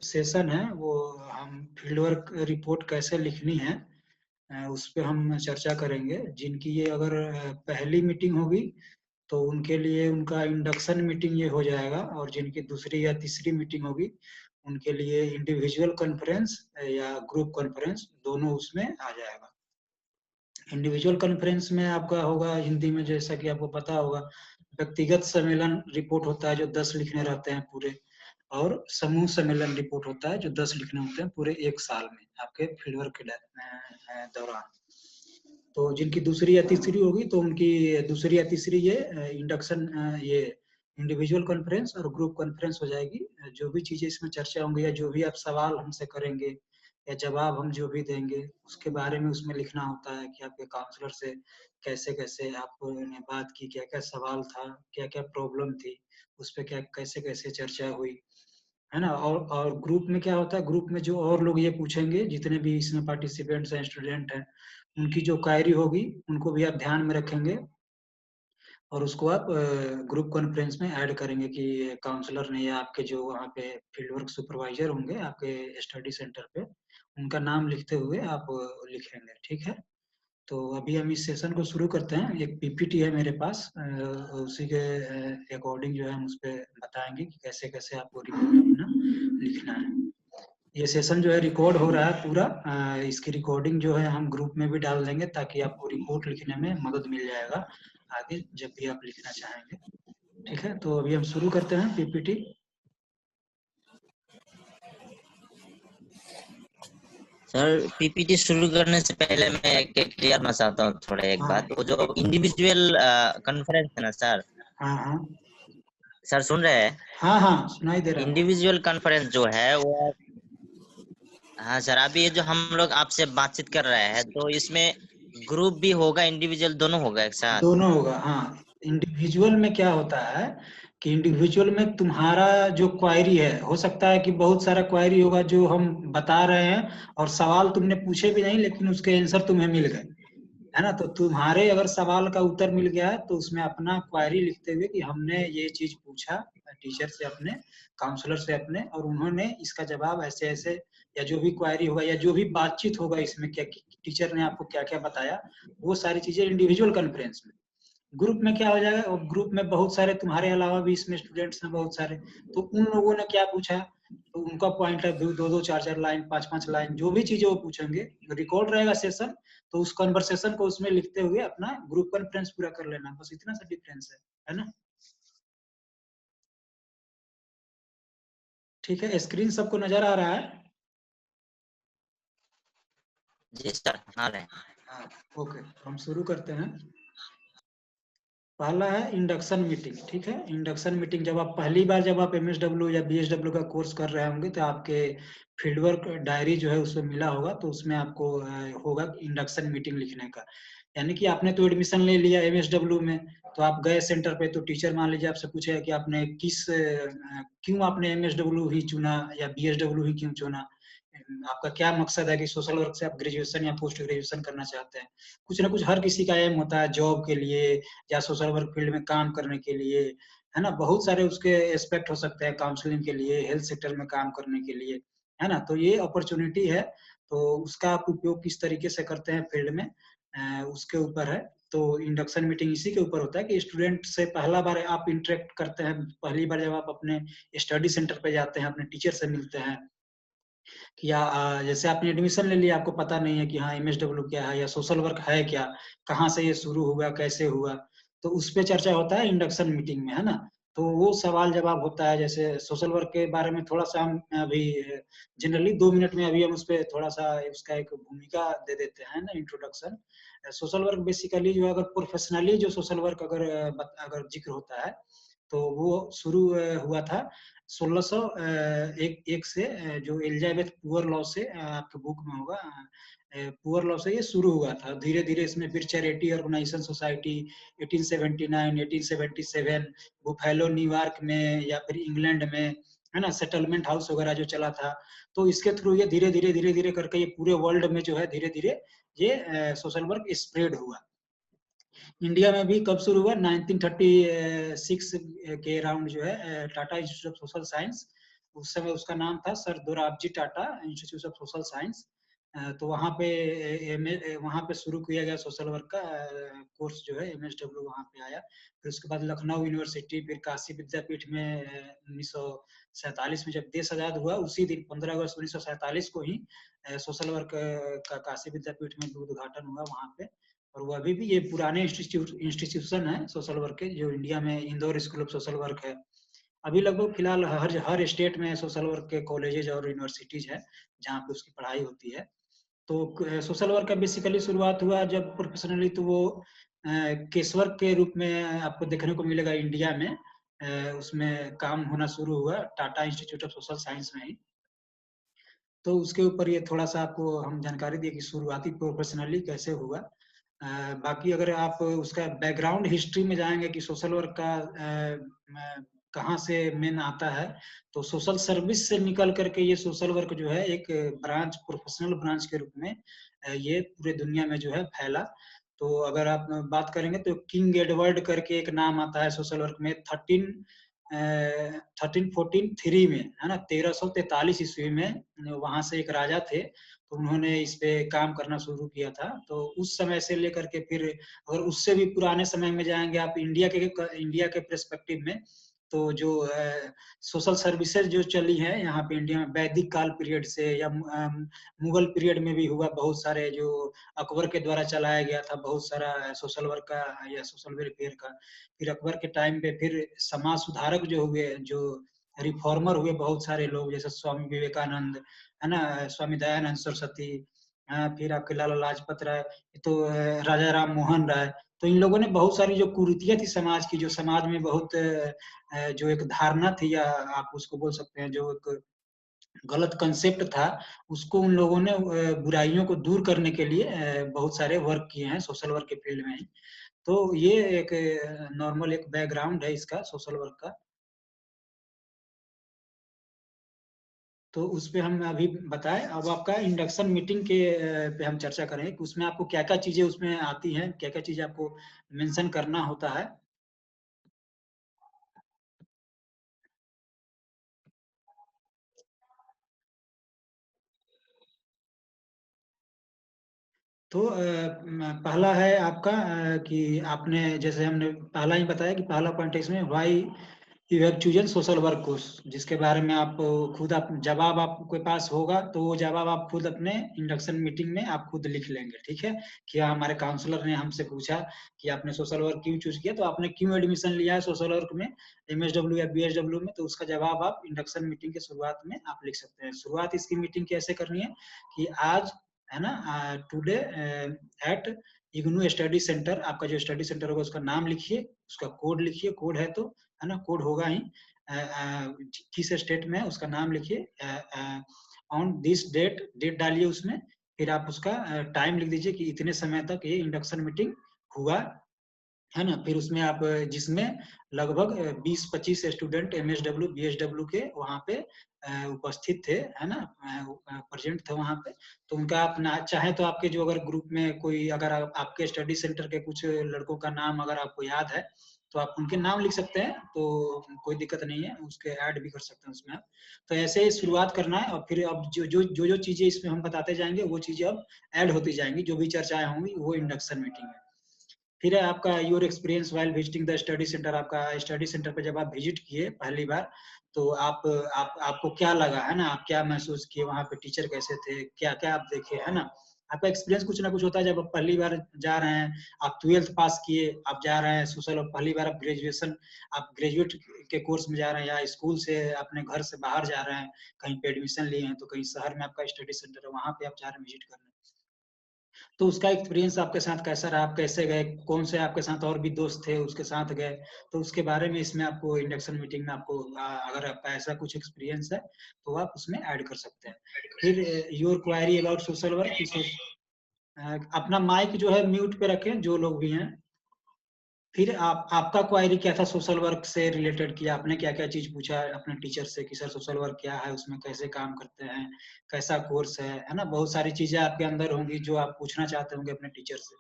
Session है वो हम फील्ड वर्क रिपोर्ट कैसे लिखनी है उस पे हम चर्चा करेंगे। जिनकी ये अगर पहली मीटिंग होगी तो उनके लिए उनका इंडक्शन मीटिंग ये हो जाएगा, और जिनकी दूसरी या तीसरी मीटिंग होगी उनके लिए इंडिविजुअल कॉन्फ्रेंस या ग्रुप कॉन्फ्रेंस दोनों उसमें आ जाएगा। इंडिविजुअल कॉन्फ्रेंस में आपका होगा हिंदी में, जैसा कि आपको पता होगा, व्यक्तिगत सम्मेलन रिपोर्ट होता है जो 10 लिखने रहते हैं पूरे, और समूह सम्मेलन रिपोर्ट होता है जो 10 लिखने होते हैं पूरे 1 साल में आपके फील्ड वर्क के दौरान। तो जिनकी दूसरी या तीसरी होगी तो उनकी दूसरी या तीसरी ये इंडक्शन ये इंडिविजुअल कॉन्फ्रेंस और ग्रुप कॉन्फ्रेंस हो जाएगी। जो भी चीजें इसमें चर्चा होंगी या जो भी आप सवाल हमसे करेंगे या जवाब हम जो भी देंगे उसके बारे में उसमें लिखना होता है कि आपके काउंसलर से कैसे कैसे आपने बात की, क्या क्या सवाल था, क्या क्या प्रॉब्लम थी, उस पर क्या कैसे कैसे चर्चा हुई, है ना। और ग्रुप में क्या होता है, ग्रुप में जो और लोग ये पूछेंगे, जितने भी इसमें पार्टिसिपेंट्स हैं, स्टूडेंट हैं, उनकी जो क्वेरी होगी उनको भी आप ध्यान में रखेंगे और उसको आप ग्रुप कॉन्फ्रेंस में ऐड करेंगे कि काउंसलर ने या आपके जो वहाँ पे फील्ड वर्क सुपरवाइजर होंगे आपके स्टडी सेंटर पे, उनका नाम लिखते हुए आप लिखेंगे। ठीक है, तो अभी हम इस सेशन को शुरू करते हैं। एक पीपीटी है मेरे पास, उसी के अकॉर्डिंग जो है हम उस पर बताएंगे कि कैसे कैसे आपको रिपोर्ट अपना लिखना है। ये सेशन जो है रिकॉर्ड हो रहा है पूरा, इसकी रिकॉर्डिंग जो है हम ग्रुप में भी डाल देंगे ताकि आपको रिपोर्ट लिखने में मदद मिल जाएगा आगे जब भी आप लिखना चाहेंगे। ठीक है, तो अभी हम शुरू करते हैं पीपीटी। सर पीपीटी शुरू करने से पहले मैं क्लियर करना चाहता हूँ थोड़ा एक हाँ बात। वो जो इंडिविजुअल कॉन्फ्रेंस है ना सर, हाँ हाँ सर सुन रहे हैं? हाँ हाँ, सुनाई दे रहा है। इंडिविजुअल कॉन्फ्रेंस जो है वो, हाँ सर, अभी ये जो हम लोग आपसे बातचीत कर रहे हैं तो इसमें ग्रुप भी होगा, इंडिविजुअल दोनों होगा एक साथ? दोनों होगा, हाँ। इंडिविजुअल में क्या होता है कि इंडिविजुअल में तुम्हारा जो क्वायरी है, हो सकता है कि बहुत सारा क्वायरी होगा जो हम बता रहे हैं और सवाल तुमने पूछे भी नहीं लेकिन उसके आंसर तुम्हें मिल गए, है ना। तो तुम्हारे अगर सवाल का उत्तर मिल गया है तो उसमें अपना क्वायरी लिखते हुए कि हमने ये चीज पूछा टीचर से अपने, काउंसलर से अपने, और उन्होंने इसका जवाब ऐसे ऐसे, या जो भी क्वायरी होगा या जो भी बातचीत होगा इसमें क्या टीचर ने आपको क्या क्या बताया, वो सारी चीजें इंडिविजुअल कॉन्फ्रेंस में। ग्रुप में क्या हो जाएगा, और ग्रुप में बहुत सारे तुम्हारे अलावा भी इसमें स्टूडेंट्स हैं बहुत सारे, तो उन लोगों ने क्या पूछा तो उनका पॉइंट ऑफ व्यू, दो दो चार चार लाइन, पांच पांच लाइन, जो भी चीजें वो पूछेंगे, रिकॉर्ड रहेगा सेशन, तो उस कन्वर्सेशन को उसमें लिखते हुए अपना ग्रुप कॉन्फ्रेंस पूरा कर लेना। बस इतना सा डिफरेंस है ना। ठीक है, स्क्रीन सबको नजर आ रहा है? जी सर, हाँ रहे। हाँ, ओके, हम शुरू करते हैं। पहला है इंडक्शन मीटिंग। ठीक है, इंडक्शन मीटिंग जब आप पहली बार जब आप एमएसडब्ल्यू या बीएसडब्ल्यू का कोर्स कर रहे होंगे तो आपके फील्डवर्क डायरी जो है उसमें मिला होगा, तो उसमें आपको होगा इंडक्शन मीटिंग लिखने का। यानी कि आपने तो एडमिशन ले लिया एमएसडब्ल्यू में, तो आप गए सेंटर पे, तो टीचर मान लीजिए आपसे पूछेगा कि आपने क्यों आपने एमएसडब्ल्यू ही चुना या बीएसडब्ल्यू ही क्यों चुना, आपका क्या मकसद है कि सोशल वर्क से आप ग्रेजुएशन या पोस्ट ग्रेजुएशन करना चाहते हैं। कुछ ना कुछ हर किसी का एम होता है, जॉब के लिए या सोशल वर्क फील्ड में काम करने के लिए, है ना। बहुत सारे उसके एस्पेक्ट हो सकते हैं, काउंसलिंग के लिए, हेल्थ सेक्टर में काम करने के लिए, है ना। तो ये अपॉर्चुनिटी है, तो उसका आप उपयोग किस तरीके से करते हैं फील्ड में उसके ऊपर है। तो इंडक्शन मीटिंग इसी के ऊपर होता है कि स्टूडेंट से पहला बार आप इंटरेक्ट करते हैं, पहली बार जब आप अपने स्टडी सेंटर पे जाते हैं, अपने टीचर से मिलते हैं, कि जैसे आपने एडमिशन ले लिया, आपको पता नहीं है कि हाँ एमएसडब्ल्यू क्या है या सोशल वर्क है क्या, कहाँ से ये शुरू हुआ, कैसे हुआ, तो उस पे चर्चा होता है इंडक्शन मीटिंग में, है ना। तो वो सवाल जवाब होता है, जैसे सोशल वर्क के बारे में थोड़ा सा हम अभी जनरली 2 मिनट में अभी हम उस पर थोड़ा सा उसका एक भूमिका दे देते हैं ना, इंट्रोडक्शन। सोशल वर्क बेसिकली जो अगर प्रोफेशनली जो सोशल वर्क अगर अगर जिक्र होता है तो वो शुरू हुआ था 1601 से, जो एलिजाबेथ पुअर लॉ से, आपके बुक में होगा, पुअर लॉ से ये शुरू हुआ था। धीरे धीरे इसमें फिर charity organisation society 1879, 1877 Buffalo New York में या फिर इंग्लैंड में, है ना, सेटलमेंट हाउस वगैरह जो चला था, तो इसके थ्रू ये धीरे धीरे करके ये पूरे वर्ल्ड में जो है धीरे धीरे ये सोशल वर्क स्प्रेड हुआ। इंडिया में भी कब शुरू हुआ, 1936 के अराउंड जो है Tata institute of social science उस समय उसका नाम था sir Dorabji Tata institute of social science. तो वहाँ पे शुरू किया गया सोशल वर्क का कोर्स जो है MSW वहाँ पे आया। फिर उसके बाद लखनऊ यूनिवर्सिटी, फिर काशी विद्यापीठ में 1947 में जब देश आजाद हुआ, उसी दिन 15 अगस्त 1947 को ही सोशल वर्क का काशी विद्यापीठ में उद्घाटन हुआ वहाँ पे। और वो अभी भी ये पुराने इंस्टीट्यूशन है सोशल वर्क के, जो इंडिया में Indore school of social work है। अभी लगभग फिलहाल हर स्टेट में सोशल वर्क के कॉलेजेज और यूनिवर्सिटीज है जहाँ पे उसकी पढ़ाई होती है। तो सोशल वर्क का बेसिकली शुरुआत हुआ जब प्रोफेशनली, तो वो केस वर्क के रूप में आपको देखने को मिलेगा इंडिया में। उसमें काम होना शुरू हुआ Tata institute of social science में ही। तो उसके ऊपर ये थोड़ा-सा आपको हम जानकारी दें कि शुरुआती प्रोफेशनली कैसे हुआ। बाकी अगर आप उसका बैकग्राउंड हिस्ट्री में जाएँगे कि सोशल वर्क का कहाँ से मेन आता है, तो सोशल सर्विस से निकल कर के ये सोशल वर्क जो है एक ब्रांच, प्रोफेशनल ब्रांच के रूप में ये पूरे दुनिया में जो है फैला। तो अगर आप बात करेंगे तो किंग एडवर्ड करके एक नाम आता है सोशल वर्क में 1343 में, है ना? 1343 ईस्वी में वहाँ से एक राजा थे, तो उन्होंने इस पे काम करना शुरू किया था। तो उस समय से लेकर के फिर अगर उससे भी पुराने समय में जाएँगे आप इंडिया के पर्सपेक्टिव में, तो जो सोशल सर्विसेज़ जो चली हैं यहाँ पे इंडिया में वैदिक काल पीरियड से या मुगल पीरियड में भी हुआ, बहुत सारे जो अकबर के द्वारा चलाया गया था बहुत सारा सोशल वर्क का या सोशल वेलफेयर का। फिर अकबर के टाइम पे फिर समाज सुधारक जो हुए, जो रिफॉर्मर हुए बहुत सारे लोग, जैसे स्वामी विवेकानंद, है ना? स्वामी दयानंद सरस्वती, फिर आपके लाला लाजपत राय, तो राजा राम मोहन राय। तो इन लोगों ने बहुत सारी जो कुरीतियाँ थी समाज की, जो समाज में बहुत जो एक धारणा थी, या आप उसको बोल सकते हैं जो एक गलत कंसेप्ट था, उसको उन लोगों ने बुराइयों को दूर करने के लिए बहुत सारे वर्क किए हैं सोशल वर्क के फील्ड में ही। तो ये एक नॉर्मल एक बैकग्राउंड है इसका सोशल वर्क का। तो उसपे हम अभी बताएँ, अब आपका इंडक्शन मीटिंग के पे हम चर्चा करें कि उसमें आपको क्या-क्या चीज़ें उसमें आती हैं, क्या-क्या चीज़ें आपको मेंशन करना होता है। तो पहला है आपका कि आपने, जैसे हमने पहला ही बताया कि पहला पॉइंट है इसमें, why you have chosen social work course, जिसके बारे में आप खुद आप जवाब आपके पास होगा, तो वो जवाब आप खुद अपने इंडक्शन मीटिंग में आप खुद लिख लेंगे, ठीक है? कि हाँ, हमारे काउंसलर ने हमसे पूछा कि आपने सोशल वर्क क्यों चूज़ किया, तो आपने क्यों एडमिशन लिया है सोशल वर्क में, एमएसडब्ल्यू या बीएसडब्ल्यू में, तो उसका जवाब आप इंडक्शन मीटिंग के शुरुआत में आप लिख सकते हैं। शुरुआत इसकी मीटिंग कैसे करनी है कि आज, है ना, today at IGNOU study centre, आपका जो स्टडी सेंटर होगा उसका नाम लिखिए, उसका कोड लिखिए, कोड है तो, है ना, कोड होगा ही, किस स्टेट में है उसका नाम लिखिए, ऑन दिस डेट, डेट डालिए उसमें, फिर आप उसका टाइम लिख दीजिए कि इतने समय तक ये इंडक्शन मीटिंग हुआ, है ना? फिर उसमें आप जिसमें लगभग 20-25 स्टूडेंट एमएसडब्ल्यू, बीएसडब्ल्यू के वहाँ पे उपस्थित थे, है ना? प्रेज़ेंट थे वहाँ पे। तो उनका आप ना चाहें तो आपके जो अगर ग्रुप में कोई, अगर आप आपके स्टडी सेंटर के कुछ लड़कों का नाम अगर आपको याद है, तो आप उनके नाम लिख सकते हैं, तो कोई दिक्कत नहीं है, उसके ऐड भी कर सकते हैं उसमें आप। तो ऐसे ही शुरुआत करना है, और फिर अब जो चीज़ें इसमें हम बताते जाएँगे, वो चीज़ें अब ऐड होती जाएँगी, जो भी चर्चाएँ होंगी, वो इंडक्शन मीटिंग में। फिर है आपका your experience while visiting the study centre, आपका स्टडी सेंटर पे जब आप विजिट किए पहली बार, तो आपको क्या लगा, है ना? आप क्या महसूस किए, वहाँ पे टीचर कैसे थे, क्या-क्या आप देखे, है ना? आपका एक्सपीरियंस कुछ ना कुछ होता है जब आप पहली बार जा रहे हैं, आप 12th पास किए, आप जा रहे हैं सोशल, और पहली बार आप ग्रेजुएट के कोर्स में जा रहे हैं, या स्कूल से अपने घर से बाहर जा रहे हैं, कहीं पे एडमिशन लिए हैं, तो कहीं शहर में आपका स्टडी सेंटर है, वहाँ पे आप जा रहे हैं विजिट करने। तो उसका एक्सपीरियंस आपके साथ कैसा रहा? आप कैसे गए? कौन से आपके साथ और भी दोस्त थे उसके साथ गए? तो उसके बारे में इसमें आपको इंडक्शन मीटिंग में आपको अगर आपका ऐसा कुछ एक्सपीरियंस है, तो आप उसमें ऐड कर सकते हैं। फिर your query about social work की अपना माइक जो है म्यूट पे रखें जो लोग भी हैं। फिर आपका क्वेरी क्या था सोशल वर्क से रिलेटेड, कि आपने क्या-क्या चीज़ पूछा अपने टीचर से कि सर सोशल वर्क क्या है? उसमें कैसे काम करते हैं? कैसा कोर्स है ना? बहुत सारी चीज़ें आपके अंदर होंगी जो आप पूछना चाहते होंगे अपने टीचर से।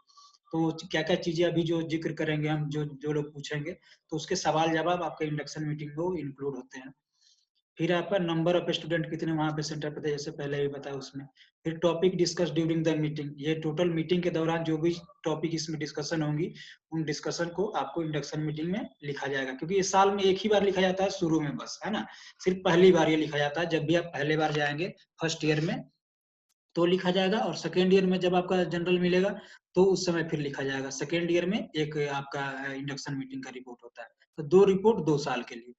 तो क्या-क्या चीज़ें अभी जो ज़िक्र करेंगे हम, जो जो लोग पूछेंगे, तो उसके सवाल-जवाब आपके इंडक्शन मीटिंग में वो इंक्लूड होते हैं। फिर आपका नंबर ऑफ स्टूडेंट कितने वहाँ पे सेंटर पे थे, जैसे पहले भी बताया उसमें। फिर topic discuss during the meeting, ये टोटल मीटिंग के दौरान जो भी टॉपिक इसमें डिस्कशन होंगी, उन डिस्कशन को आपको इंडक्शन मीटिंग में लिखा जाएगा, क्योंकि ये साल में एक ही बार लिखा जाता है शुरू में बस, है ना। सिर्फ पहली बार ये लिखा जाता है, जब भी आप पहले बार जाएंगे फर्स्ट ईयर में तो लिखा जाएगा, और सेकेंड ईयर में जब आपका जनरल मिलेगा तो उस समय फिर लिखा जाएगा। सेकेंड ईयर में एक आपका इंडक्शन मीटिंग का रिपोर्ट होता है, तो 2 रिपोर्ट 2 साल के लिए।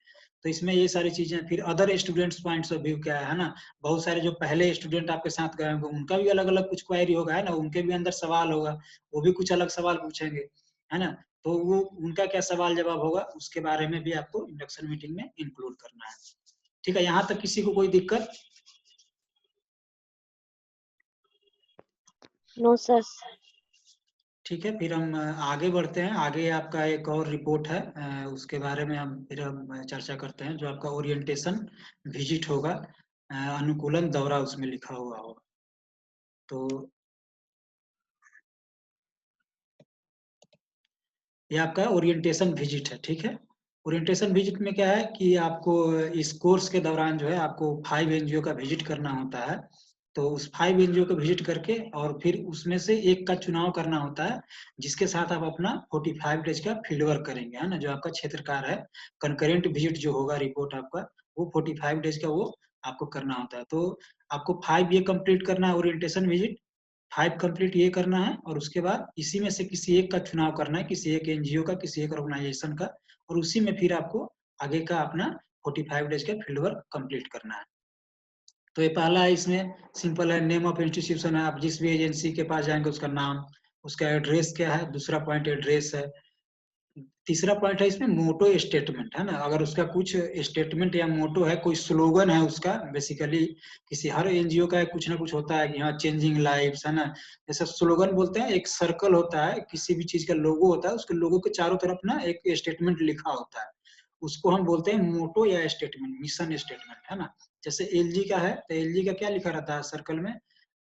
तो इसमें ये सारी चीजें। फिर other students points of view क्या है ना, बहुत सारे जो पहले स्टूडेंट आपके साथ गए होंगे उनका भी अलग अलग कुछ क्वेरी होगा, है ना, उनके भी अंदर सवाल होगा, वो भी कुछ अलग सवाल पूछेंगे, है ना। तो वो उनका क्या सवाल जवाब होगा उसके बारे में भी आपको इंडक्शन मीटिंग में इंक्लूड करना है। ठीक है, यहाँ तक किसी को कोई दिक्कत? No sir. ठीक है, फिर हम आगे बढ़ते हैं। आगे आपका एक और रिपोर्ट है, उसके बारे में हम फिर चर्चा करते हैं, जो आपका ओरिएंटेशन विजिट होगा, अनुकूलन दौरा उसमें लिखा हुआ होगा। तो ये आपका ओरिएंटेशन विजिट है। ठीक है, ओरिएंटेशन विजिट में क्या है कि आपको इस कोर्स के दौरान जो है आपको 5 एनजीओ का विजिट करना होता है। तो उस 5 एनजीओ को विजिट करके और फिर उसमें से एक का चुनाव करना होता है, जिसके साथ आप अपना 45 डेज का फील्ड वर्क करेंगे, है ना, जो आपका क्षेत्रकार है। कंकरेंट विजिट जो होगा रिपोर्ट आपका, वो 45 डेज का वो आपको करना होता है। तो आपको 5 ये कंप्लीट करना है ओरिएंटेशन विजिट, 5 कंप्लीट ये करना है, और उसके बाद इसी में से किसी एक का चुनाव करना है, किसी एक एनजीओ का, किसी एक ऑर्गेनाइजेशन का, और उसी में फिर आपको आगे का अपना 45 डेज का फील्ड वर्क कंप्लीट करना है। तो ये पहला है, इसमें सिंपल है, नेम ऑफ इंस्टीट्यूशन है, आप जिस भी एजेंसी के पास जाएंगे उसका नाम, उसका एड्रेस क्या है, दूसरा पॉइंट एड्रेस है। तीसरा पॉइंट है इसमें मोटो स्टेटमेंट, है ना, अगर उसका कुछ स्टेटमेंट या मोटो है, कोई स्लोगन है उसका, बेसिकली किसी हर एनजीओ का कुछ ना कुछ होता है कि यहाँ चेंजिंग लाइव्स, है ना, जैसे स्लोगन बोलते हैं, एक सर्कल होता है, किसी भी चीज का लोगो होता है, उसके लोगो के चारों तरफ ना एक स्टेटमेंट लिखा होता है, उसको हम बोलते हैं मोटो या स्टेटमेंट, मिशन स्टेटमेंट, है ना। जैसे एलजी का है, तो एलजी का क्या लिखा रहता है सर्कल में,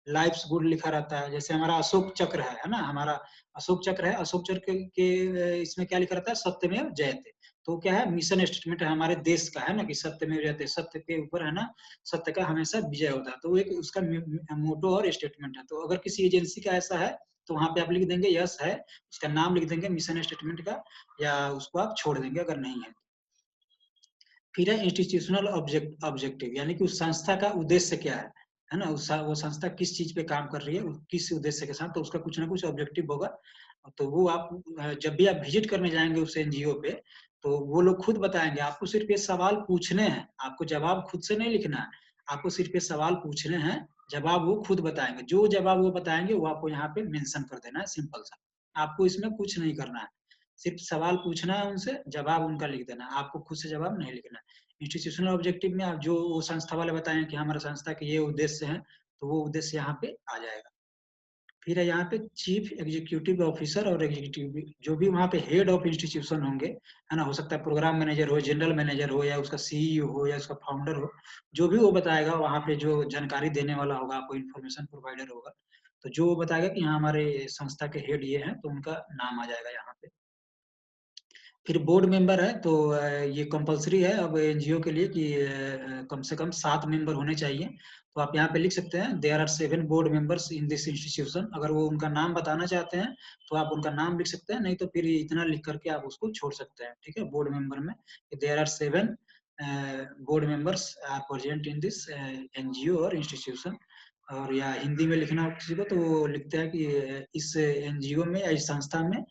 लाइफ्स गुड लिखा रहता है। जैसे हमारा अशोक चक्र है ना, हमारा अशोक चक्र है, अशोक चक्र के इसमें क्या लिखा रहता है, सत्यमेव जयते। तो क्या है, मिशन स्टेटमेंट है हमारे देश का, है ना, कि सत्यमेव जयते, सत्य के ऊपर, है ना, सत्य का हमेशा विजय होता है। तो एक उसका मोटो और स्टेटमेंट है। तो अगर किसी एजेंसी का ऐसा है तो वहां पे आप लिख देंगे यस है, उसका नाम लिख देंगे मिशन स्टेटमेंट का, या उसको आप छोड़ देंगे अगर नहीं है। फिर है इंस्टीट्यूशनल ऑब्जेक्टिव, यानी कि उस संस्था का उद्देश्य क्या है ना, वो संस्था किस चीज पे काम कर रही है, किस उद्देश्य के साथ, तो उसका कुछ ना कुछ ऑब्जेक्टिव होगा। तो वो आप जब भी आप विजिट करने जाएंगे उस एनजीओ पे, तो वो लोग खुद बताएंगे, आपको सिर्फ ये सवाल पूछने हैं, आपको जवाब खुद से नहीं लिखना है, आपको सिर्फ ये सवाल पूछने हैं, जवाब वो खुद बताएंगे। जो जवाब वो बताएंगे वो आपको यहाँ पे मेंशन कर देना है, सिंपल सा, आपको इसमें कुछ नहीं करना है, सिर्फ सवाल पूछना है उनसे, जवाब उनका लिख देना है, आपको खुद से जवाब नहीं लिखना है। इंस्टीट्यूशनल ऑब्जेक्टिव में आप जो वो संस्था वाले बताएं कि हमारा संस्था के ये उद्देश्य है, तो वो उद्देश्य यहाँ पे आ जाएगा। फिर है यहाँ पे चीफ एग्जीक्यूटिव ऑफिसर और एग्जीक्यूटिव, जो भी वहाँ पे हेड ऑफ इंस्टीट्यूशन होंगे, है ना, हो सकता है प्रोग्राम मैनेजर हो, जनरल मैनेजर हो, या उसका सीईओ हो, या उसका फाउंडर हो, जो भी वो बताएगा वहाँ पे, जो जानकारी देने वाला होगा, आपको इन्फॉर्मेशन प्रोवाइडर होगा, तो जो वो बताएगा कि यहाँ हमारे संस्था के हेड ये हैं, तो उनका नाम आ जाएगा यहाँ पे। फिर बोर्ड मेंबर है, तो ये कंपलसरी है अब एनजीओ के लिए कि कम से कम 7 मेंबर होने चाहिए। तो आप यहाँ पे लिख सकते हैं there are 7 board members in this institution. अगर वो उनका नाम बताना चाहते हैं तो आप उनका नाम लिख सकते हैं, नहीं तो फिर इतना लिख करके आप उसको छोड़ सकते हैं। ठीक है, बोर्ड मेंबर में there are 7 board members are present in this NGO और इंस्टीट्यूशन। और या हिंदी में लिखना हो किसी को तो वो लिखते हैं कि इस एनजीओ में या इस संस्था में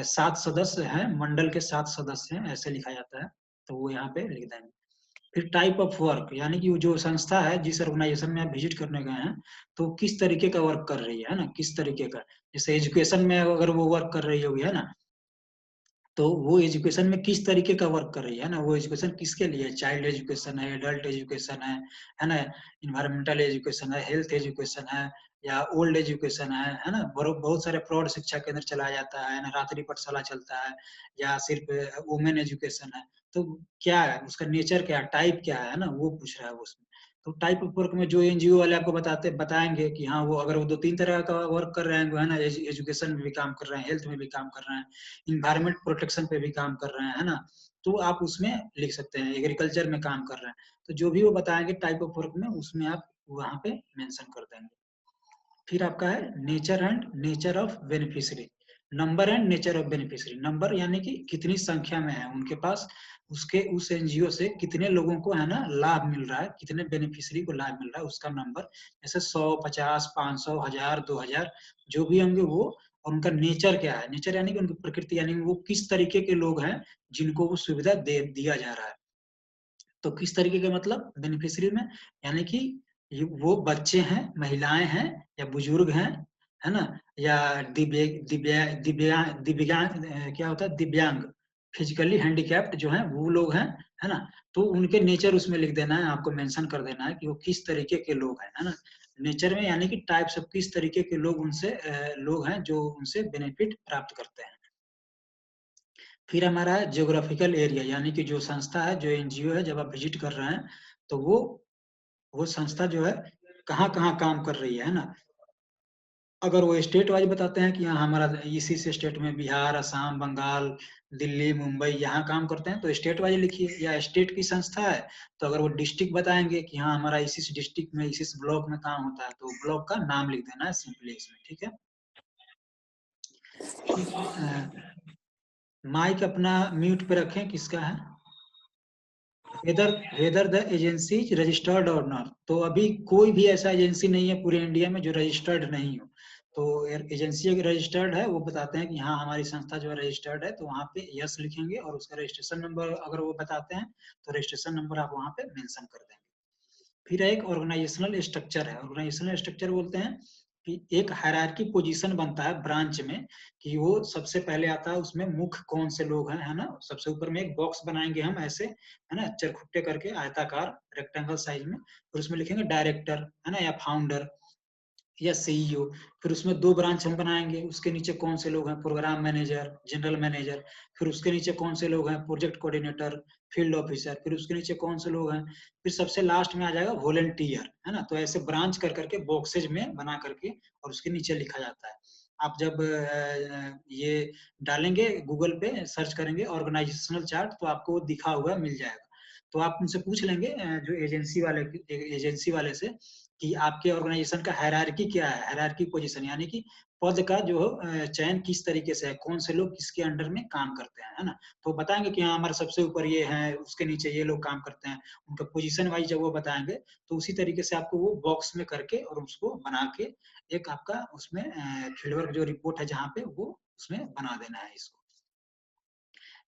7 सदस्य हैं, मंडल के 7 सदस्य हैं, ऐसे लिखा जाता है, तो वो यहाँ पे लिख देंगे। फिर टाइप ऑफ वर्क, यानी कि जो संस्था है, जिस ऑर्गेनाइजेशन में आप विजिट करने गए हैं, तो किस तरीके का वर्क कर रही है ना, किस तरीके का, जैसे एजुकेशन में अगर वो वर्क कर रही होगी, है ना, तो वो एजुकेशन में किस तरीके का वर्क कर रही है ना, वो एजुकेशन किसके लिए, चाइल्ड एजुकेशन है, एडल्ट एजुकेशन है ना, इन्वायरमेंटल एजुकेशन है, हेल्थ एजुकेशन है, या ओल्ड एजुकेशन है ना, बहुत सारे प्रौढ़ शिक्षा केंद्र चलाया जाता है ना, रात्रि पाठशाला चलता है, या सिर्फ वुमेन एजुकेशन है। तो क्या है उसका नेचर, क्या टाइप क्या है ना, वो पूछ रहा है वो उसमें। तो टाइप ऑफ वर्क में जो एनजीओ वाले आपको बताएंगे कि हाँ, वो अगर वो 2-3 तरह का वर्क कर रहे हैं, है ना, एजुकेशन में भी काम कर रहे हैं, हेल्थ में भी काम कर रहे हैं, इन्वायरमेंट प्रोटेक्शन पे भी काम कर रहे हैं, है ना, तो आप उसमें लिख सकते हैं एग्रीकल्चर में काम कर रहे हैं, तो जो भी वो बताएंगे टाइप ऑफ वर्क में उसमें आप वहाँ पे मेंशन कर देंगे। फिर आपका है nature and nature of beneficiary, number and nature of beneficiary. Number यानी कि कितनी संख्या में है उनके पास, उसके उस एनजीओ से कितने लोगों को है ना लाभ मिल रहा है, कितने बेनिफिशियरी को लाभ मिल रहा है उसका नंबर, जैसे 100, 50, 500, 1000, 2000 जो भी होंगे वो। और उनका नेचर क्या है, नेचर यानी कि उनकी प्रकृति, यानी वो किस तरीके के लोग हैं जिनको वो सुविधा दे दिया जा रहा है। तो किस तरीके के मतलब बेनिफिशियरी में, यानी कि वो बच्चे हैं, महिलाएं हैं, या बुजुर्ग हैं, है ना, या दिव्यांग क्या होता है, दिव्यांग, फिजिकली हैंडीकैप्ड जो है वो लोग हैं, है ना। तो उनके नेचर उसमें लिख देना है, आपको मेंशन कर देना है कि वो किस तरीके के लोग हैं, है ना। नेचर में यानी कि टाइप्स ऑफ, किस तरीके के लोग उनसे लोग हैं जो उनसे बेनिफिट प्राप्त करते हैं। फिर हमारा है जियोग्राफिकल एरिया, यानी कि जो संस्था है, जो एनजीओ है, जब आप विजिट कर रहे हैं तो वो संस्था जो है कहाँ कहाँ काम कर रही है ना। अगर वो स्टेट वाइज बताते हैं कि यहाँ हमारा इसी से स्टेट में बिहार, असम, बंगाल, दिल्ली, मुंबई यहाँ काम करते हैं तो स्टेट वाइज लिखिए, या स्टेट की संस्था है तो अगर वो डिस्ट्रिक्ट बताएंगे कि हाँ हमारा इसी डिस्ट्रिक्ट में इसी ब्लॉक में काम होता है तो ब्लॉक का नाम लिख देना है सिंपली इसमें, ठीक है। माइक अपना म्यूट पे रखें, किसका है, whether whether the agency registered और नॉट। तो अभी कोई भी ऐसा एजेंसी नहीं है पूरे इंडिया में जो रजिस्टर्ड नहीं हो। तो एजेंसी अगर रजिस्टर्ड है वो बताते हैं कि हाँ हमारी संस्था जो है रजिस्टर्ड है, तो वहाँ पे यस लिखेंगे, और उसका रजिस्ट्रेशन नंबर अगर वो बताते हैं तो रजिस्ट्रेशन नंबर आप वहाँ पे मेंशन कर देंगे। फिर एक ऑर्गेनाइजेशनल स्ट्रक्चर है। ऑर्गेनाइजेशनल स्ट्रक्चर बोलते हैं कि एक हायरार्की पोजीशन बनता है ब्रांच में, कि वो सबसे पहले आता है उसमें मुख्य कौन से लोग हैं, है ना। सबसे ऊपर में एक बॉक्स बनाएंगे हम ऐसे, है ना, चरखुट्टे करके आयताकार रेक्टेंगल साइज में, और उसमें लिखेंगे डायरेक्टर, है ना, या फाउंडर, या सीईओ। फिर उसमें दो ब्रांच हम बनाएंगे, उसके नीचे कौन से लोग हैं, प्रोग्राम मैनेजर, जनरल मैनेजर। फिर उसके नीचे कौन से लोग हैं, प्रोजेक्ट कोऑर्डिनेटर, फील्ड ऑफिसर। फिर उसके नीचे कौन से लोग हैं, फिर सबसे लास्ट में आ जाएगा वॉलंटियर, है ना। तो ऐसे ब्रांच कर करके बॉक्सेज में बना करके और उसके नीचे लिखा जाता है। आप जब ये डालेंगे गूगल पे सर्च करेंगे ऑर्गेनाइजेशनल चार्ट तो आपको दिखा हुआ मिल जाएगा। तो आप उनसे पूछ लेंगे जो एजेंसी वाले से कि आपके ऑर्गेनाइजेशन का हायरार्की क्या है, हायरार्की पोजीशन यानी कि पद का जो चयन किस तरीके से है, कौन से लोग किसके अंडर में काम करते हैं, है ना। तो बताएंगे कि हाँ हमारे सबसे ऊपर ये है, उसके नीचे ये लोग काम करते हैं, उनका पोजीशन वाइज जब वो बताएंगे तो उसी तरीके से आपको वो बॉक्स में करके और उसको बना के एक आपका उसमें फील्डवर्क जो रिपोर्ट है जहाँ पे वो उसमें बना देना है इसको।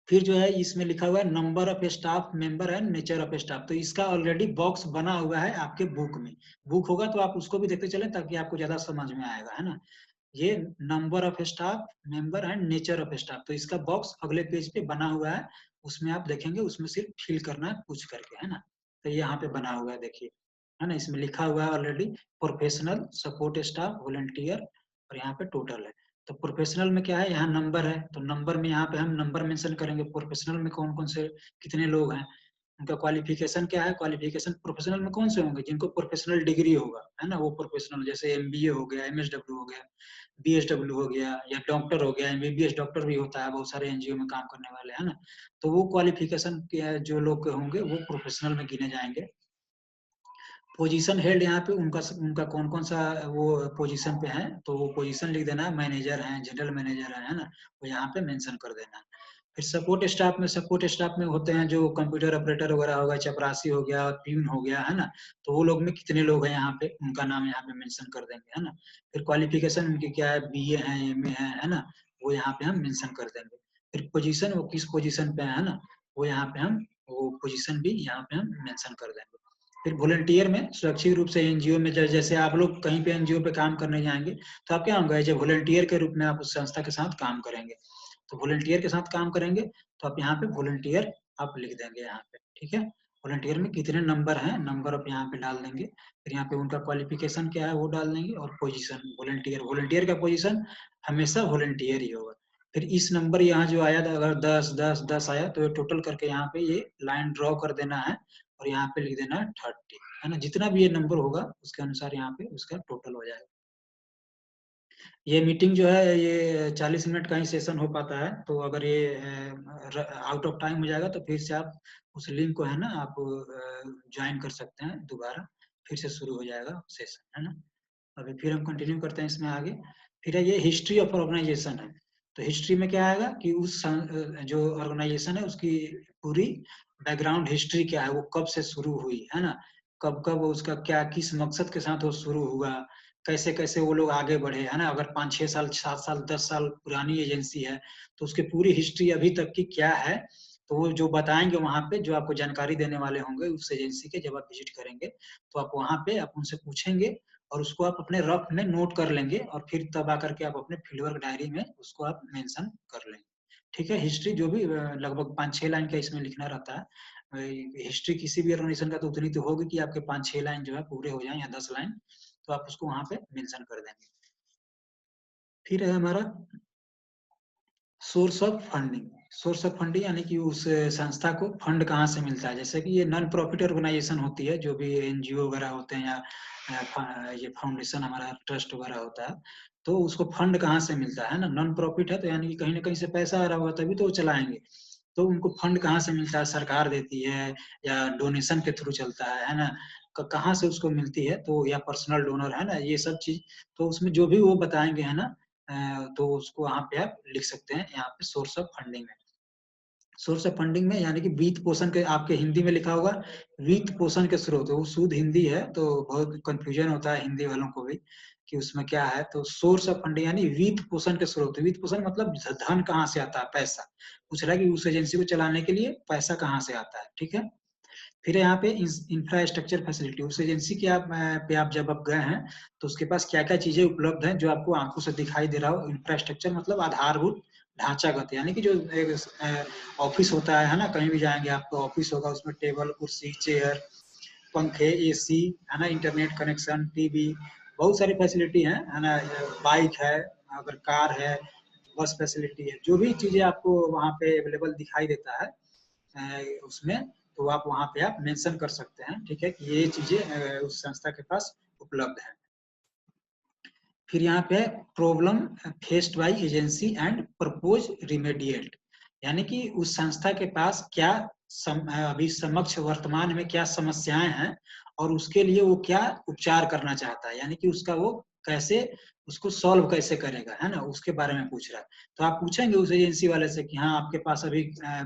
फिर जो है इसमें लिखा हुआ है number of staff member and nature of staff. तो इसका ऑलरेडी बॉक्स बना हुआ है आपके बुक में, बुक होगा तो आप उसको भी देखते चलें ताकि आपको ज्यादा समझ में आएगा, है ना। ये number of staff member and nature of staff, तो इसका बॉक्स अगले पेज पे बना हुआ है, उसमें आप देखेंगे, उसमें सिर्फ फिल करना है पूछ करके, है ना। तो यहाँ पे बना हुआ है देखिए, है ना, इसमें लिखा हुआ है already professional, support staff, volunteer, और यहाँ पे टोटल है। तो प्रोफेशनल में क्या है, यहाँ नंबर है, तो नंबर में यहाँ पे हम नंबर मेंशन करेंगे, प्रोफेशनल में कौन कौन से कितने लोग हैं। उनका क्वालिफिकेशन क्या है, क्वालिफिकेशन प्रोफेशनल में कौन से होंगे, जिनको प्रोफेशनल डिग्री होगा, है ना, वो प्रोफेशनल, जैसे एमबीए हो गया, एमएसडब्ल्यू हो गया, बीएसडब्ल्यू हो गया, या डॉक्टर हो गया, एमबीबीएस डॉक्टर भी होता है बहुत सारे एनजीओ में काम करने वाले, है ना। तो वो क्वालिफिकेशन के जो लोग होंगे वो प्रोफेशनल में गिने जाएंगे। पोजीशन हेल्ड यहाँ पे उनका उनका कौन कौन सा वो पोजीशन पे है, तो वो पोजीशन लिख देना है, मैनेजर है, जनरल मैनेजर है ना, वो यहाँ पे मेंशन कर देना है। फिर सपोर्ट स्टाफ में होते हैं जो कंप्यूटर ऑपरेटर वगैरह होगा, चपरासी हो गया, प्यून हो गया, है ना। तो वो लोग में कितने लोग हैं यहाँ पे, उनका नाम यहाँ पे मेंशन कर देंगे, है ना। फिर क्वालिफिकेशन उनकी क्या है, बीए है, एमए है ना, वो यहाँ पे हम मेंशन कर देंगे। फिर पोजीशन, वो किस पोजीशन पे है ना, वो यहाँ पे हम वो पोजीशन भी यहाँ पे हम मेंशन कर देंगे। फिर वॉलंटियर में सुरक्षित रूप से एनजीओ में जैसे आप लोग कहीं पे एनजीओ पे काम करने जाएंगे तो आप क्या होंगे, जब वॉलंटियर के रूप में आप उस संस्था के साथ काम करेंगे, तो वॉलंटियर के साथ काम करेंगे तो आप यहाँ पे वॉलंटियर आप लिख देंगे यहाँ पे, ठीक है। वॉलंटियर में कितने नंबर हैं, नंबर आप यहाँ पे डाल देंगे। फिर यहाँ पे उनका क्वालिफिकेशन क्या है वो डाल देंगे, और पोजीशन वॉलंटियर, वॉलंटियर का पोजीशन हमेशा वॉलंटियर ही होगा। फिर इस नंबर यहाँ जो आया था, अगर 10 10 10 आया तो ये टोटल करके यहाँ पे ये लाइन ड्रॉ कर देना है, और यहाँ पे लिख देना है 30, है ना। जितना भी ये नंबर होगा उसके अनुसार यहाँ पे उसका टोटल हो जाएगा। ये मीटिंग जो है ये 40 मिनट का ही सेशन हो पाता है, तो अगर ये आउट ऑफ टाइम हो जाएगा तो फिर से आप उस लिंक को है ना आप ज्वाइन कर सकते हैं दोबारा, फिर से शुरू हो जाएगा सेशन, है ना। अभी फिर हम कंटिन्यू करते हैं इसमें आगे। फिर है ये हिस्ट्री ऑफ ऑर्गेनाइजेशन है। तो हिस्ट्री में क्या आएगा कि उस जो ऑर्गेनाइजेशन है उसकी पूरी बैकग्राउंड हिस्ट्री क्या है, वो कब से शुरू हुई, है ना, कब कब उसका क्या किस मकसद के साथ वो शुरू हुआ, कैसे कैसे वो लोग आगे बढ़े, है ना। अगर 5-6 साल 7 साल 10 साल पुरानी एजेंसी है तो उसकी पूरी हिस्ट्री अभी तक की क्या है, तो वो जो बताएंगे वहां पे, जो आपको जानकारी देने वाले होंगे उस एजेंसी के, जब आप विजिट करेंगे तो आप वहां पे आप उनसे पूछेंगे और उसको आप अपने रफ में नोट कर लेंगे और फिर तब आकर के आप अपने फील्डवर्क डायरी में उसको आप मेंशन कर लेंगे। ठीक है, हिस्ट्री जो भी लगभग 5-6 लाइन का इसमें लिखना रहता है। हिस्ट्री किसी भी ऑर्गेनाइजेशन का तो उतनी तो होगी कि आपके 5-6 लाइन जो है पूरे हो जाएं या 10 लाइन, तो आप उसको वहां पे मेंशन कर देंगे। फिर है हमारा source of funding. Source of funding यानी कि उस संस्था को फंड कहाँ से मिलता है। जैसे कि ये नॉन प्रॉफिट ऑर्गेनाइजेशन होती है, जो भी एनजीओ वगैरह होते हैं या ये फाउंडेशन हमारा ट्रस्ट वगैरह होता है, तो उसको फंड कहाँ से मिलता है ना। नॉन प्रॉफिट है तो यानी कि कहीं ना कहीं से पैसा आ रहा होगा तभी तो वो चलाएंगे। तो उनको फंड कहाँ से मिलता है, सरकार देती है या डोनेशन के थ्रू चलता है ना, कहाँ से उसको मिलती है, तो या पर्सनल डोनर है ना, ये सब चीज। तो उसमें जो भी वो बताएंगे है ना, तो उसको वहां पे आप लिख सकते हैं यहाँ पे सोर्स ऑफ फंडिंग में। सोर्स ऑफ फंडिंग में यानी कि वित्त पोषण के, आपके हिंदी में लिखा होगा वित्त पोषण के स्रोत, वो शुद्ध हिंदी है तो बहुत कंफ्यूजन होता है हिंदी वालों को भी कि उसमें क्या है। तो सोर्स ऑफ फंडिंग यानी वित्त पोषण के स्रोत। वित्त पोषण मतलब धन कहाँ से आता है, पैसा पूछ रहा है कि उस एजेंसी को चलाने के लिए पैसा कहाँ से आता है। ठीक है, फिर यहाँ पे इंफ्रास्ट्रक्चर फैसिलिटी, उस एजेंसी के आप पे आप जब आप गए हैं तो उसके पास क्या क्या चीजें उपलब्ध हैं जो आपको आंखों से दिखाई दे रहा हो। इंफ्रास्ट्रक्चर मतलब आधारभूत ढांचागत, यानी कि जो ऑफिस होता है ना, कहीं भी जाएंगे आपको ऑफिस होगा, उसमें टेबल कुर्सी चेयर पंखे एसी है ना, इंटरनेट कनेक्शन टीवी, बहुत सारी फैसिलिटी है ना। बाइक है, अगर कार है, बस फैसिलिटी है, जो भी चीजें आपको वहाँ पे अवेलेबल दिखाई देता है उसमें, तो आप वहाँ पे आप मेंशन कर सकते हैं। ठीक है, कि ये चीजें उस संस्था के पास उपलब्ध है। फिर यहाँ पे problem faced by agency and propose remediate, यानी कि उस संस्था के पास क्या अभी समक्ष वर्तमान में क्या समस्याएं हैं और उसके लिए वो क्या उपचार करना चाहता है, यानी कि उसका वो कैसे उसको सॉल्व कैसे करेगा, है ना, उसके बारे में पूछ रहा है। तो आप पूछेंगे उस एजेंसी वाले से कि हाँ आपके पास अभी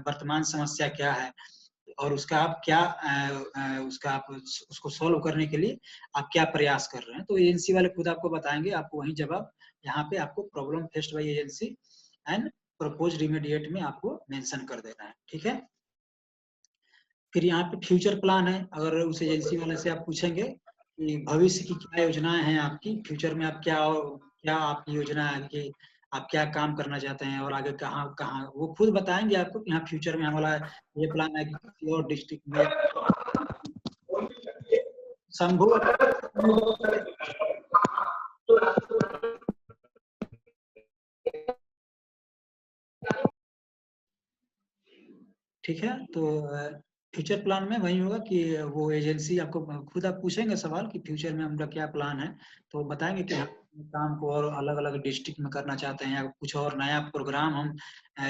वर्तमान समस्या क्या है और उसका आप क्या उसका आप उसको सॉल्व करने के लिए आप क्या प्रयास कर रहे हैं। तो एजेंसी वाले खुद आपको बताएंगे, आपको वही जवाब यहाँ पे आपको problem faced by agency and propose remediate में आपको मेंशन कर देना है। ठीक है, फिर यहाँ पे फ्यूचर प्लान है। अगर उस एजेंसी वाले से आप पूछेंगे कि भविष्य की क्या योजनाएं हैं आपकी, फ्यूचर में आप क्या क्या आपकी योजना है कि आप क्या काम करना चाहते हैं और आगे कहाँ कहाँ, वो खुद बताएंगे आपको कि हाँ फ्यूचर में हमारा ये प्लान है कि किसी और डिस्ट्रिक्ट में शंभू। ठीक है, तो फ्यूचर प्लान में वही होगा कि वो एजेंसी आपको खुद आप पूछेंगे सवाल कि फ्यूचर में उनका क्या प्लान है, तो वो बताएंगे कि हम काम को और अलग अलग डिस्ट्रिक्ट में करना चाहते हैं या कुछ और नया प्रोग्राम हम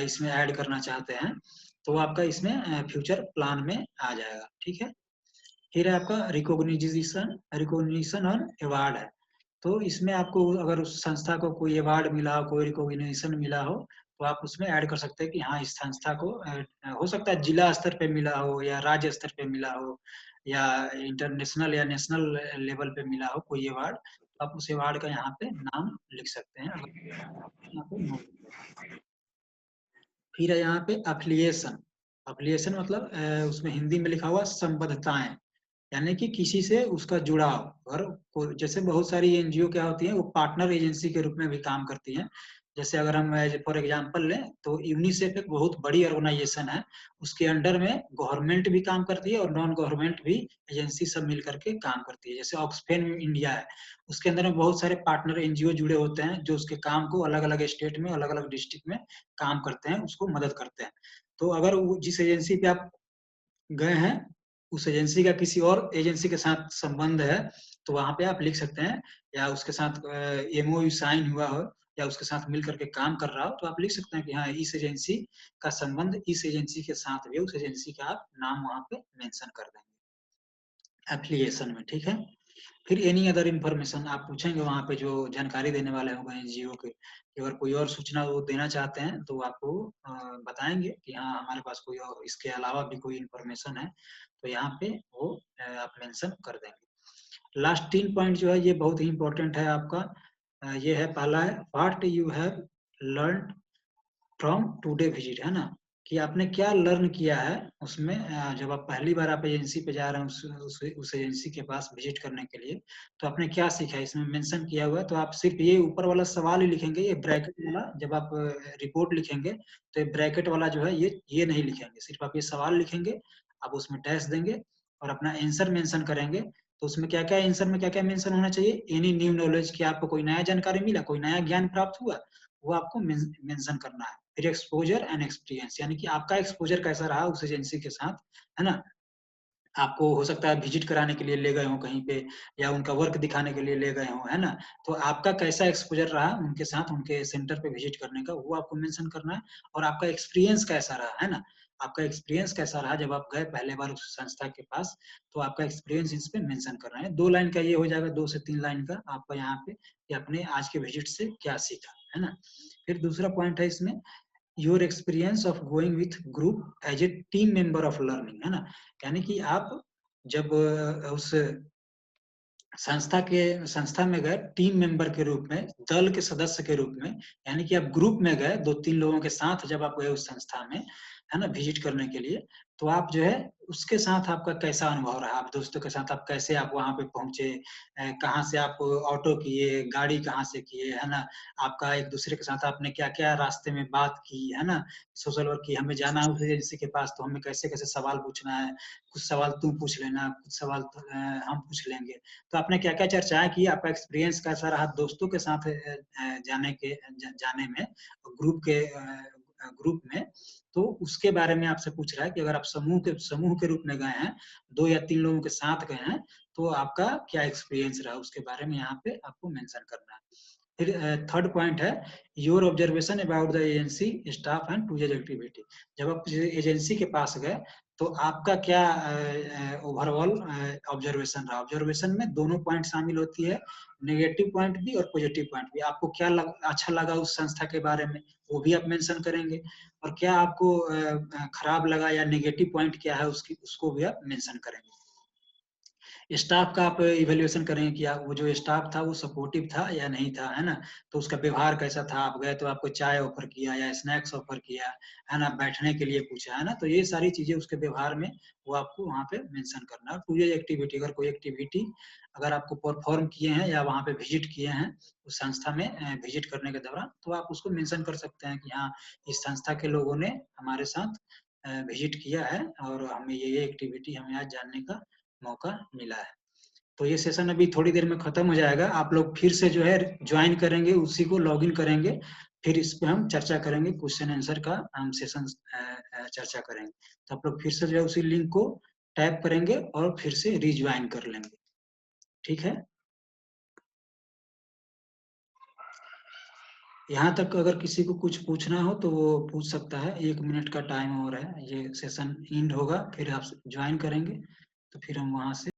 इसमें ऐड करना चाहते हैं, तो आपका इसमें फ्यूचर प्लान में आ जाएगा। ठीक है, फिर है आपका रिकॉग्निशन रिकॉग्निशन और अवार्ड है। तो इसमें आपको अगर उस संस्था को कोई अवार्ड मिला हो, कोई रिकॉग्निशन मिला हो, तो आप उसमें ऐड कर सकते हैं कि हाँ इस संस्था को हो सकता है जिला स्तर पे मिला हो या राज्य स्तर पे मिला हो या इंटरनेशनल या नेशनल लेवल पे मिला हो कोई अवार्ड, तो आप उस अवार्ड का यहाँ पे नाम लिख सकते हैं, यहाँ पे नोट। फिर है यहाँ पे अफिलिएशन। अफिलिएशन मतलब उसमें हिंदी में लिखा हुआ संबद्धताएं, यानी कि किसी से उसका जुड़ाव। और जैसे बहुत सारी एनजीओ क्या होती है, वो पार्टनर एजेंसी के रूप में भी काम करती हैं। जैसे अगर हम फॉर एग्जांपल लें तो यूनिसेफ एक बहुत बड़ी ऑर्गेनाइजेशन है, उसके अंडर में गवर्नमेंट भी काम करती है और नॉन गवर्नमेंट भी एजेंसी सब मिल करके काम करती है। जैसे ऑक्सफेम इंडिया है, उसके अंदर में बहुत सारे पार्टनर एनजीओ जुड़े होते हैं जो उसके काम को अलग अलग स्टेट में अलग अलग डिस्ट्रिक्ट में काम करते हैं, उसको मदद करते हैं। तो अगर वो जिस एजेंसी पे आप गए हैं उस एजेंसी का किसी और एजेंसी के साथ संबंध है, तो वहां पे आप लिख सकते हैं या उसके साथ एमओयू साइन हुआ हो या उसके साथ मिल करके काम कर रहा हो तो आप लिख सकते हैं कि हाँ इस एजेंसी का संबंध इस एजेंसी के साथ भी, उस एजेंसी का आप नाम वहाँ पे मेंशन कर देंगे एप्लीकेशन में, ठीक है। फिर एनी अदर इन्फॉर्मेशन आप पूछेंगे वहाँ पे जो जानकारी देने वाले होंगे एनजीओ के, अगर कोई और सूचना वो देना चाहते हैं तो आपको बताएंगे कि हाँ हमारे पास कोई और इसके अलावा भी कोई इन्फॉर्मेशन है, तो यहाँ पे वो आप मेंशन कर देंगे। लास्ट 3 पॉइंट जो है ये बहुत ही इंपॉर्टेंट है आपका, ये है पहला है what you have learn from today visit, है ना, कि आपने क्या लर्न किया है उसमें, जब आप पहली बार आप एजेंसी पे जा रहे हैं उस एजेंसी के पास विजिट करने के लिए, तो आपने क्या सीखा है इसमें मेंशन किया हुआ है। तो आप सिर्फ ये ऊपर वाला सवाल ही लिखेंगे, ये ब्रैकेट वाला जब आप रिपोर्ट लिखेंगे तो ये ब्रैकेट वाला जो है ये नहीं लिखेंगे, सिर्फ आप ये सवाल लिखेंगे, आप उसमें डैश देंगे और अपना आंसर मेंशन करेंगे। तो उसमें क्या क्या आंसर में क्या क्या मेंशन होना चाहिए, एनी न्यू नॉलेज, कि आपको कोई नया जानकारी मिला, कोई नया ज्ञान प्राप्त हुआ, वो आपको मेंशन करना है। फिर एक्सपोजर एंड एक्सपीरियंस, यानी कि आपका एक्सपोजर कैसा रहा उस एजेंसी के साथ, है ना, आपको हो सकता है विजिट कराने के लिए ले गए हों कहीं पे, या उनका वर्क दिखाने के लिए ले गए हों, है ना, तो आपका कैसा एक्सपोजर रहा उनके साथ, उनके सेंटर पे विजिट करने का, वो आपको मेंशन करना है। और आपका एक्सपीरियंस कैसा रहा, है ना, आपका एक्सपीरियंस कैसा रहा जब आप गए पहले बार उस संस्था के पास, तो आपका एक्सपीरियंस इस पे मेंशन करना है। 2 लाइन का ये हो जाएगा, 2 से 3 लाइन का आपका यहाँ पे, कि आपने आज के विजिट से क्या सीखा, है ना। फिर दूसरा पॉइंट है इसमें your experience of going with group as a team member of learning, है ना, यानी कि आप जब उस संस्था में गए टीम मेंबर के रूप में, दल के सदस्य के रूप में, यानी कि आप ग्रुप में गए 2-3 लोगों के साथ, जब आप गए उस संस्था में, है ना, विजिट करने के लिए, तो आप जो है उसके साथ आपका कैसा अनुभव रहा, आप दोस्तों के साथ आप कैसे आप वहाँ पे पहुँचे, कहाँ से आप ऑटो किए, गाड़ी कहाँ से किए, है ना, आपका एक दूसरे के साथ आपने क्या-क्या रास्ते में बात की, है ना, सोशल वर्क की, हमें जाना है उस एजेंसी के पास तो हमें कैसे-कैसे सवाल पूछना है, कुछ सवाल तुम पूछ लेना, कुछ सवाल हम पूछ लेंगे। तो आपने क्या-क्या चर्चाएँ की, आपका एक्सपीरियंस कैसा रहा दोस्तों के साथ जाने में, ग्रुप में, तो उसके बारे में आपसे पूछ रहा है कि अगर आप समूह के रूप में गए हैं, 2 या 3 लोगों के साथ गए हैं, तो आपका क्या एक्सपीरियंस रहा, उसके बारे में यहाँ पे आपको मेंशन करना है। फिर थर्ड पॉइंट है your observation about the agency staff and tourism activity, जब आप एजेंसी के पास गए तो आपका क्या ओवरऑल ऑब्जर्वेशन रहा। ऑब्जर्वेशन में दोनों पॉइंट शामिल होती है, नेगेटिव पॉइंट भी और पॉजिटिव पॉइंट भी। आपको क्या अच्छा लगा उस संस्था के बारे में, वो भी आप मेंशन करेंगे, और क्या आपको खराब लगा या नेगेटिव पॉइंट क्या है उसको भी आप मेंशन करेंगे। स्टाफ का आप इवैल्यूएशन करेंगे कि वो जो स्टाफ था वो सपोर्टिव था या नहीं था, है ना, तो उसका व्यवहार कैसा था, आप गए तो आपको चाय ऑफर किया या स्नैक्स ऑफर किया, है ना, बैठने के लिए पूछा, है ना, तो ये सारी चीजें उसके व्यवहार में वो आपको वहाँ पे मेंशन करना है। टूरिज्म एक्टिविटी, अगर कोई एक्टिविटी अगर आपको परफॉर्म किए हैं या वहाँ पे विजिट किए हैं उस संस्था में विजिट करने के दौरान, तो आप उसको मेंशन कर सकते हैं कि हाँ इस संस्था के लोगों ने हमारे साथ विजिट किया है और हमें ये एक्टिविटी हमें आज जानने का मौका मिला है। तो ये सेशन अभी थोड़ी देर में खत्म हो जाएगा, आप लोग फिर से जो है ज्वाइन करेंगे, उसी को लॉगिन करेंगे, फिर इस पे हम चर्चा करेंगे, क्वेश्चन आंसर का हम सेशन चर्चा करेंगे। तो आप लोग फिर से जो है उसी लिंक को टैप करेंगे और फिर से रिज्वाइन कर लेंगे, ठीक है। यहाँ तक अगर किसी को कुछ पूछना हो तो वो पूछ सकता है, 1 मिनट का टाइम और है, ये सेशन एंड होगा, फिर आप ज्वाइन करेंगे तो फिर हम वहाँ से